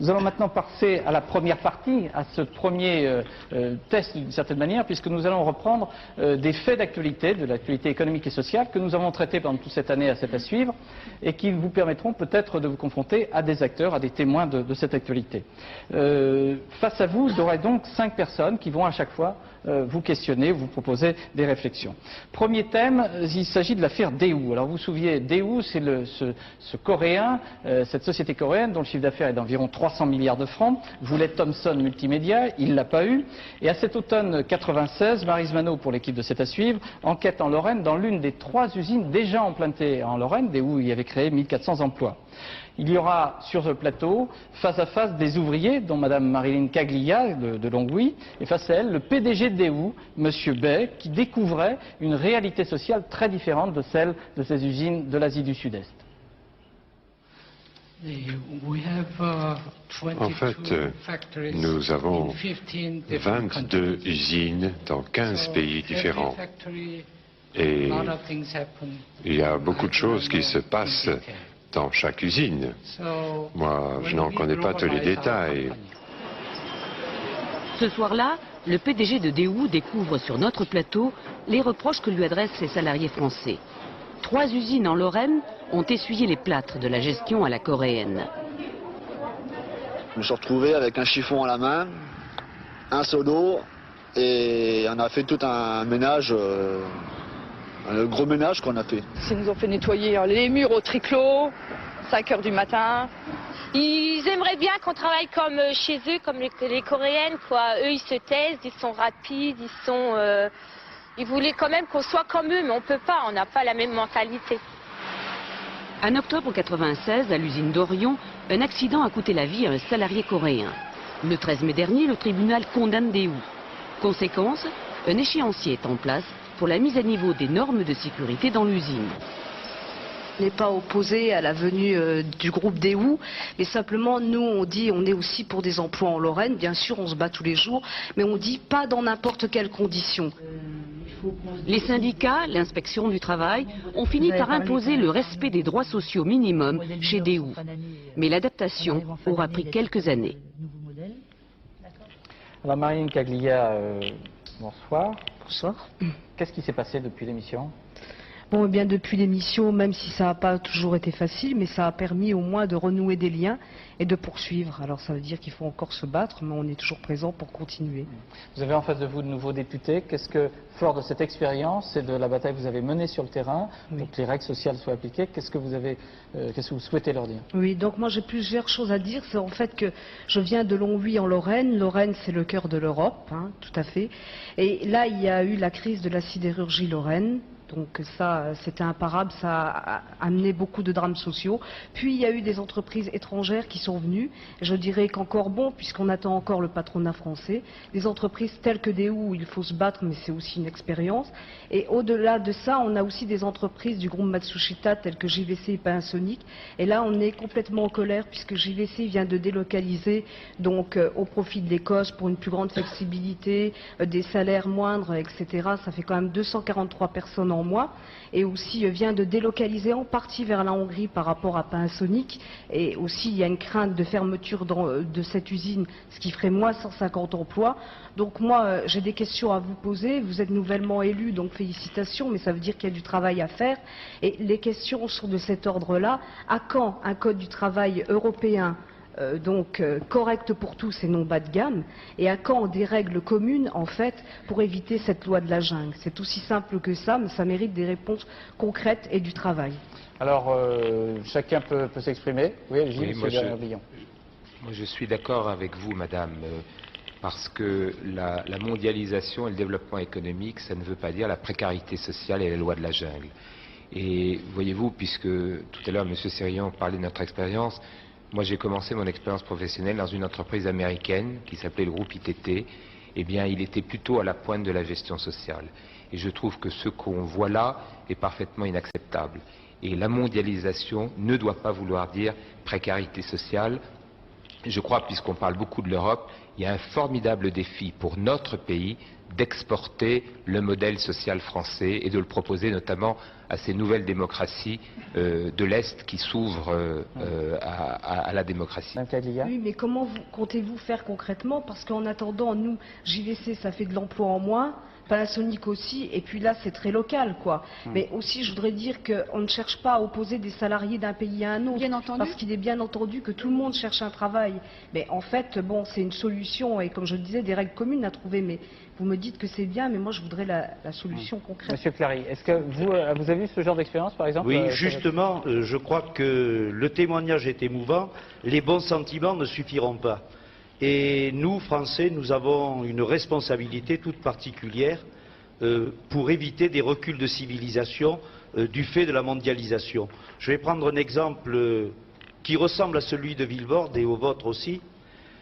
Nous allons maintenant passer à la première partie, à ce premier test d'une certaine manière, puisque nous allons reprendre des faits d'actualité, de l'actualité économique et sociale que nous avons traités pendant toute cette année à cette à suivre et qui vous permettront peut-être de vous confronter à des acteurs, à des témoins de cette actualité. Face à vous, il y aura donc 5 personnes qui vont à chaque fois vous questionner, vous proposer des réflexions. Premier thème, il s'agit de l'affaire Daewoo. Alors vous vous souvenez, Daewoo, c'est ce Coréen, cette société coréenne dont le chiffre d'affaires est d'environ 300 milliards de francs, voulait Thomson Multimédia, il ne l'a pas eu. Et à cet automne 96, Maryse Manot, pour l'équipe de C'est à suivre, enquête en Lorraine dans l'une des 3 usines déjà implantées en Lorraine, Daewoo y avait créé 1400 emplois. Il y aura sur ce plateau, face à face, des ouvriers, dont Mme Marilyn Caglia de Longwy, et face à elle, le PDG de Daewoo, M. Bay, qui découvrait une réalité sociale très différente de celle de ces usines de l'Asie du Sud-Est. En fait, nous avons 22 usines dans 15 pays différents. Et il y a beaucoup de choses qui se passent dans chaque usine. Moi, je n'en connais pas tous les détails. Ce soir-là, le PDG de Daewoo découvre sur notre plateau les reproches que lui adressent ses salariés français. 3 usines en Lorraine ont essuyé les plâtres de la gestion à la coréenne. Je me suis retrouvé avec un chiffon à la main, un seau d'eau, et on a fait tout un ménage, un gros ménage qu'on a fait. Ils nous ont fait nettoyer les murs au triclot, 5 heures du matin. Ils aimeraient bien qu'on travaille comme chez eux, comme les Coréennes, quoi. Eux, ils se taisent, ils sont rapides, ils voulaient quand même qu'on soit comme eux, mais on peut pas, on n'a pas la même mentalité. En octobre 96, à l'usine d'Orion, un accident a coûté la vie à un salarié coréen. Le 13 mai dernier, le tribunal condamne Daewoo. Conséquence, un échéancier est en place pour la mise à niveau des normes de sécurité dans l'usine. On n'est pas opposé à la venue du groupe Daewoo, mais simplement nous on dit on est aussi pour des emplois en Lorraine, bien sûr on se bat tous les jours, mais on dit pas dans n'importe quelles conditions. Les syndicats, l'inspection du travail, ont fini par imposer le respect des droits sociaux minimums chez Daewoo. Mais l'adaptation aura pris quelques années. Alors Marilyn Caglia, bonsoir. Bonsoir. Qu'est-ce qui s'est passé depuis l'émission ? Bon, eh bien depuis l'émission, même si ça n'a pas toujours été facile, mais ça a permis au moins de renouer des liens et de poursuivre. Alors ça veut dire qu'il faut encore se battre, mais on est toujours présent pour continuer. Vous avez en face de vous de nouveaux députés. Qu'est-ce que, fort de cette expérience et de la bataille que vous avez menée sur le terrain, pour que les règles sociales soient appliquées, qu'est-ce que vous souhaitez leur dire? Oui, donc moi j'ai plusieurs choses à dire. C'est en fait que je viens de Longwy en Lorraine. Lorraine, c'est le cœur de l'Europe, hein, tout à fait. Et là, il y a eu la crise de la sidérurgie lorraine. Donc ça, c'était imparable, ça a amené beaucoup de drames sociaux. Puis il y a eu des entreprises étrangères qui sont venues, je dirais qu'encore bon, puisqu'on attend encore le patronat français, des entreprises telles que Daewoo, où il faut se battre, mais c'est aussi une expérience. Et au-delà de ça, on a aussi des entreprises du groupe Matsushita, telles que JVC et Panasonic. Et là, on est complètement en colère, puisque JVC vient de délocaliser, donc au profit de l'Écosse, pour une plus grande flexibilité, des salaires moindres, etc. Ça fait quand même 243 personnes en mois, et aussi vient de délocaliser en partie vers la Hongrie par rapport à Panasonic, et aussi il y a une crainte de fermeture de cette usine, ce qui ferait moins 150 emplois. Donc moi j'ai des questions à vous poser, vous êtes nouvellement élu, donc félicitations, mais ça veut dire qu'il y a du travail à faire, et les questions sont de cet ordre-là. À quand un code du travail européen correct pour tous et non bas de gamme, et à quand des règles communes en fait pour éviter cette loi de la jungle? C'est aussi simple que ça, mais ça mérite des réponses concrètes et du travail. Alors chacun peut s'exprimer. Oui, Gilles, moi je suis d'accord avec vous, madame, parce que la mondialisation et le développement économique, ça ne veut pas dire la précarité sociale et la loi de la jungle. Et voyez-vous, puisque tout à l'heure M. Sérian parlait de notre expérience, moi, j'ai commencé mon expérience professionnelle dans une entreprise américaine qui s'appelait le groupe ITT. Eh bien, il était plutôt à la pointe de la gestion sociale. Et je trouve que ce qu'on voit là est parfaitement inacceptable. Et la mondialisation ne doit pas vouloir dire précarité sociale. je crois, puisqu'on parle beaucoup de l'Europe, il y a un formidable défi pour notre pays d'exporter le modèle social français et de le proposer notamment à ces nouvelles démocraties de l'Est qui s'ouvrent à la démocratie. Oui, mais comment comptez-vous faire concrètement? Parce qu'en attendant, nous, JVC, ça fait de l'emploi en moins, Panasonic aussi, et puis là, c'est très local, quoi. Mais aussi, je voudrais dire qu'on ne cherche pas à opposer des salariés d'un pays à un autre. Bien entendu. Parce qu'il est bien entendu que tout le monde cherche un travail. Mais en fait, bon, c'est une solution, et comme je le disais, des règles communes à trouver. Mais vous me dites que c'est bien, mais moi, je voudrais la solution concrète. Monsieur Clary, est-ce que vous avez vu ce genre d'expérience, par exemple? Oui, justement, je crois que le témoignage est émouvant. Les bons sentiments ne suffiront pas. Et nous, Français, nous avons une responsabilité toute particulière pour éviter des reculs de civilisation du fait de la mondialisation. Je vais prendre un exemple qui ressemble à celui de Vilvoorde et au vôtre aussi.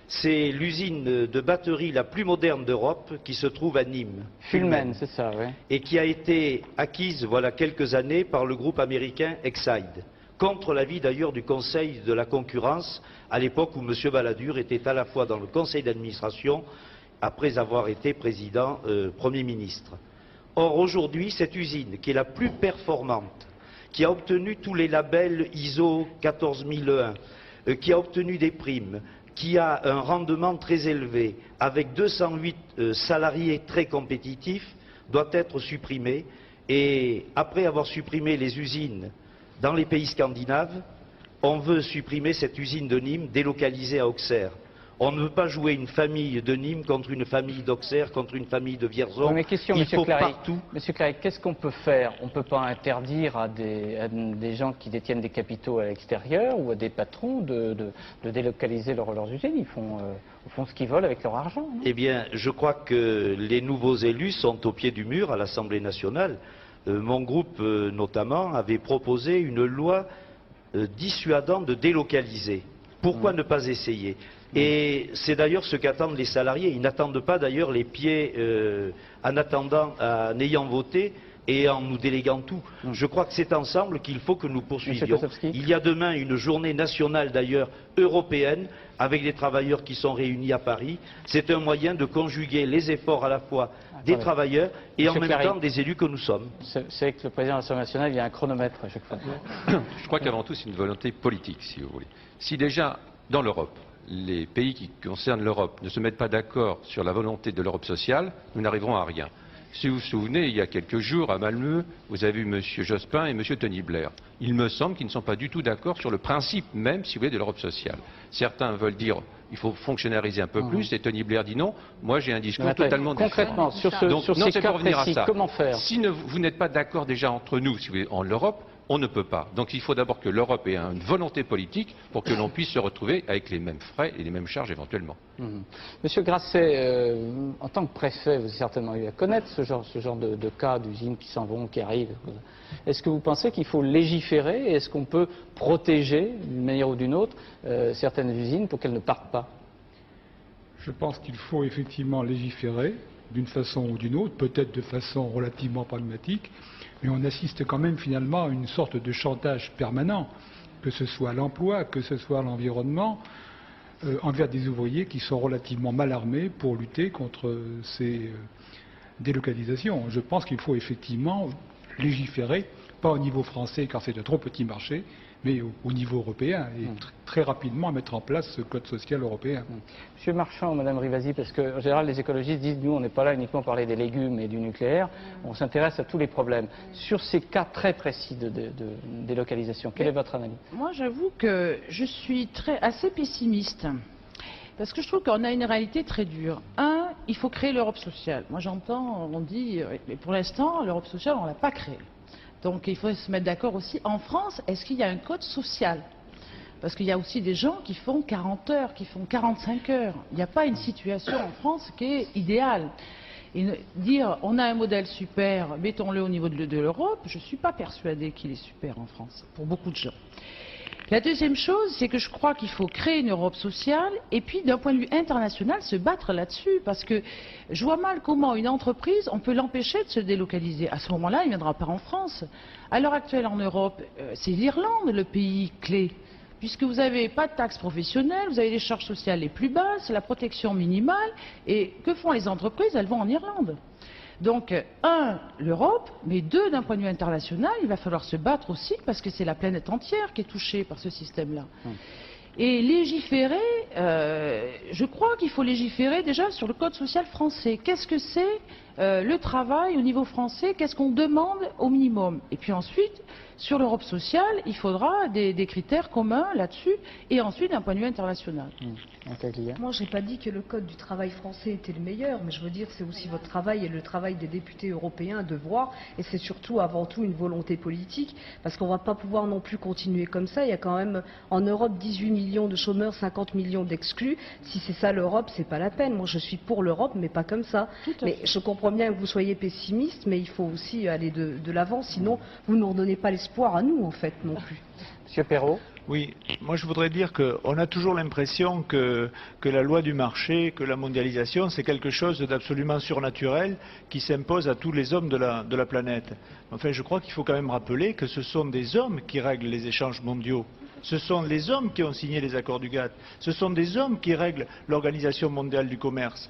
C'est l'usine de batterie la plus moderne d'Europe qui se trouve à Nîmes. Fulmen, c'est ça, oui. Et qui a été acquise, voilà quelques années, par le groupe américain Exide. Contre l'avis d'ailleurs du Conseil de la concurrence, à l'époque où M. Balladur était à la fois dans le conseil d'administration, après avoir été président, Premier ministre. Or aujourd'hui, cette usine, qui est la plus performante, qui a obtenu tous les labels ISO 14001, qui a obtenu des primes, qui a un rendement très élevé, avec 208 salariés très compétitifs, doit être supprimée. Et après avoir supprimé les usines dans les pays scandinaves, on veut supprimer cette usine de Nîmes délocalisée à Auxerre. On ne veut pas jouer une famille de Nîmes contre une famille d'Auxerre, contre une famille de Vierzon. Mais question, il faut partout. Monsieur Clary, qu'est-ce qu'on peut faire? On ne peut pas interdire à des gens qui détiennent des capitaux à l'extérieur ou à des patrons de délocaliser leurs usines. Ils font ce qu'ils veulent avec leur argent. Non? Eh bien, je crois que les nouveaux élus sont au pied du mur à l'Assemblée nationale. Mon groupe, notamment, avait proposé une loi dissuadant de délocaliser. Pourquoi ne pas essayer? Et c'est d'ailleurs ce qu'attendent les salariés. Ils n'attendent pas d'ailleurs les pieds en ayant voté et en nous déléguant tout. Je crois que c'est ensemble qu'il faut que nous poursuivions. Il y a demain une journée nationale d'ailleurs européenne avec les travailleurs qui sont réunis à Paris. C'est un moyen de conjuguer les efforts à la fois des travailleurs et en même temps des élus que nous sommes. C'est que le président de l'Assemblée nationale, il y a un chronomètre à chaque fois. Je crois qu'avant tout, c'est une volonté politique, si vous voulez. Si déjà, dans l'Europe, les pays qui concernent l'Europe ne se mettent pas d'accord sur la volonté de l'Europe sociale, nous n'arriverons à rien. Si vous vous souvenez, il y a quelques jours, à Malmö, vous avez vu M. Jospin et M. Tony Blair. Il me semble qu'ils ne sont pas du tout d'accord sur le principe même, si vous voulez, de l'Europe sociale. Certains veulent dire il faut fonctionnariser un peu plus, et Tony Blair dit non. Moi, j'ai un discours totalement différent. Concrètement, sur ces cas précis, comment faire? Si vous n'êtes pas d'accord déjà entre nous, si vous voulez, en l'Europe, on ne peut pas. Donc il faut d'abord que l'Europe ait une volonté politique pour que l'on puisse se retrouver avec les mêmes frais et les mêmes charges éventuellement. Monsieur Grasset, en tant que préfet, vous avez certainement eu à connaître ce genre de cas d'usines qui s'en vont, qui arrivent. Est-ce que vous pensez qu'il faut légiférer et est-ce qu'on peut protéger, d'une manière ou d'une autre, certaines usines pour qu'elles ne partent pas? Je pense qu'il faut effectivement légiférer d'une façon ou d'une autre, peut-être de façon relativement pragmatique, mais on assiste quand même finalement à une sorte de chantage permanent, que ce soit l'emploi, que ce soit l'environnement, envers des ouvriers qui sont relativement mal armés pour lutter contre ces délocalisations. Je pense qu'il faut effectivement légiférer, pas au niveau français car c'est un trop petit marché, mais au niveau européen, et très rapidement mettre en place ce code social européen. Monsieur Marchand, Madame Rivasi, parce qu'en général les écologistes disent nous on n'est pas là uniquement pour parler des légumes et du nucléaire, on s'intéresse à tous les problèmes. Sur ces cas très précis de délocalisation, quelle est votre analyse? Moi j'avoue que je suis assez pessimiste. Parce que je trouve qu'on a une réalité très dure. Il faut créer l'Europe sociale. Moi j'entends, on dit, mais pour l'instant l'Europe sociale on ne l'a pas créée. Donc il faut se mettre d'accord aussi. En France, est-ce qu'il y a un code social? Parce qu'il y a aussi des gens qui font 40 heures, qui font 45 heures. Il n'y a pas une situation en France qui est idéale. Et dire on a un modèle super, mettons-le au niveau de l'Europe, je ne suis pas persuadée qu'il est super en France, pour beaucoup de gens. La deuxième chose, c'est que je crois qu'il faut créer une Europe sociale et puis d'un point de vue international se battre là-dessus parce que je vois mal comment une entreprise, on peut l'empêcher de se délocaliser. À ce moment-là, il ne viendra pas en France. À l'heure actuelle en Europe, c'est l'Irlande le pays clé. puisque vous n'avez pas de taxes professionnelles, vous avez les charges sociales les plus basses, la protection minimale, et que font les entreprises? Elles vont en Irlande. Donc, un, l'Europe, mais deux, d'un point de vue international, il va falloir se battre aussi, parce que c'est la planète entière qui est touchée par ce système-là. Et légiférer, je crois qu'il faut légiférer déjà sur le code social français. Qu'est-ce que c'est le travail au niveau français? Qu'est-ce qu'on demande au minimum? Et puis ensuite, sur l'Europe sociale, il faudra des critères communs là-dessus, et ensuite d'un point de vue international. Moi, je n'ai pas dit que le code du travail français était le meilleur, mais je veux dire, c'est aussi votre travail et le travail des députés européens de voir, et c'est surtout avant tout une volonté politique, parce qu'on ne va pas pouvoir non plus continuer comme ça. Il y a quand même en Europe 18 millions de chômeurs, 50 millions d'exclus. Si c'est ça l'Europe, c'est pas la peine. Moi, je suis pour l'Europe, mais pas comme ça. Mais je comprends bien que vous soyez pessimiste, mais il faut aussi aller de l'avant, sinon vous ne nous redonnez pas l'espoir à nous, en fait, non plus. Monsieur Perrault. Oui, moi je voudrais dire qu'on a toujours l'impression que la loi du marché, que la mondialisation, c'est quelque chose d'absolument surnaturel qui s'impose à tous les hommes de la planète. Enfin, je crois qu'il faut quand même rappeler que ce sont des hommes qui règlent les échanges mondiaux. Ce sont les hommes qui ont signé les accords du GATT. Ce sont des hommes qui règlent l'Organisation mondiale du commerce.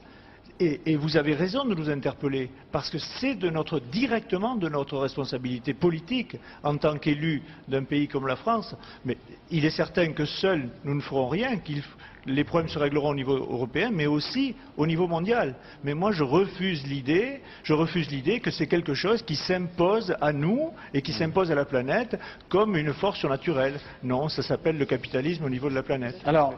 Et vous avez raison de nous interpeller, parce que c'est directement de notre responsabilité politique en tant qu'élus d'un pays comme la France. Mais il est certain que seuls nous ne ferons rien, les problèmes se régleront au niveau européen, mais aussi au niveau mondial. Mais moi, je refuse l'idée que c'est quelque chose qui s'impose à nous et qui s'impose à la planète comme une force surnaturelle. Non, ça s'appelle le capitalisme au niveau de la planète. Alors,